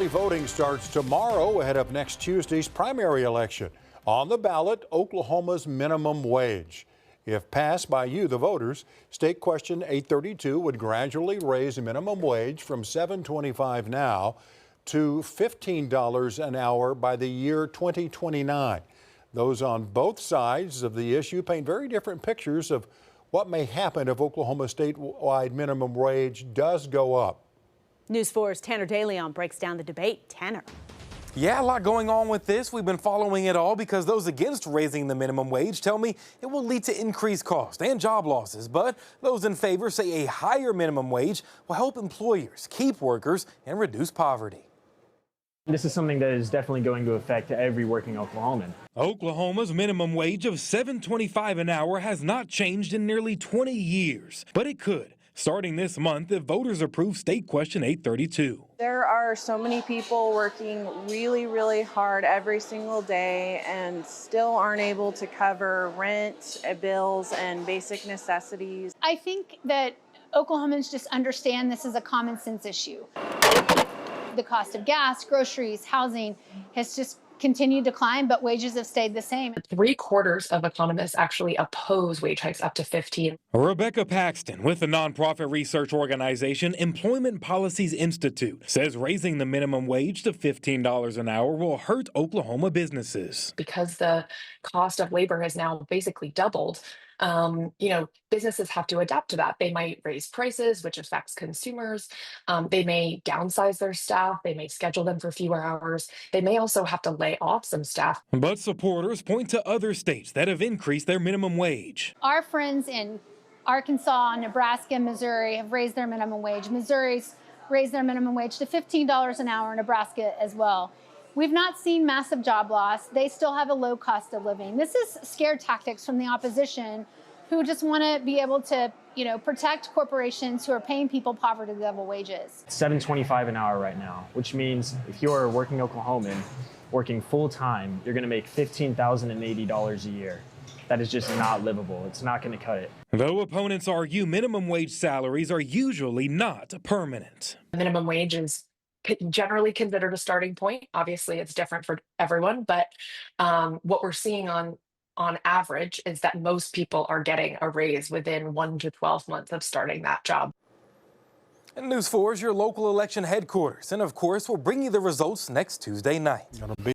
Early voting starts tomorrow ahead of next Tuesday's primary election. On the ballot, Oklahoma's minimum wage. If passed by you, the voters, State Question 832 would gradually raise the minimum wage from $7.25 now to $15 an hour by the year 2029. Those on both sides of the issue paint very different pictures of what may happen if Oklahoma's statewide minimum wage does go up. News 4's Tanner DeLeon breaks down the debate. Tanner. Yeah, a lot going on with this. We've been following it all because those against raising the minimum wage tell me it will lead to increased cost and job losses. But those in favor say a higher minimum wage will help employers keep workers and reduce poverty. This is something that is definitely going to affect every working Oklahoman. Oklahoma's minimum wage of $7.25 an hour has not changed in nearly 20 years, but it could, starting this month if voters approve State Question 832. There are so many people working really, really hard every single day and still aren't able to cover rent, bills, and basic necessities. I think that Oklahomans just understand this is a common sense issue. The cost of gas, groceries, housing has just continued to climb, but wages have stayed the same. 3/4 of economists actually oppose wage hikes up to 15. Rebecca Paxton with the nonprofit research organization Employment Policies Institute says raising the minimum wage to $15 an hour will hurt Oklahoma businesses. Because the cost of labor has now basically doubled, businesses have to adapt to that. They might raise prices, which affects consumers. They may downsize their staff. They may schedule them for fewer hours. They may also have to lay off some staff. But supporters point to other states that have increased their minimum wage. Our friends in Arkansas, Nebraska, Missouri have raised their minimum wage. Missouri's raised their minimum wage to $15 an hour, Nebraska as well. We've not seen massive job loss. They still have a low cost of living. This is scare tactics from the opposition who just want to be able to, protect corporations who are paying people poverty level wages. $7.25 an hour right now, which means if you're a working Oklahoman working full time, you're going to make $15,080 a year. That is just not livable. It's not going to cut it. Though opponents argue minimum wage salaries are usually not permanent. Minimum wage is generally considered a starting point. Obviously, it's different for everyone, but what we're seeing on average is that most people are getting a raise within 1 to 12 months of starting that job. And News 4 is your local election headquarters. And of course, we'll bring you the results next Tuesday night.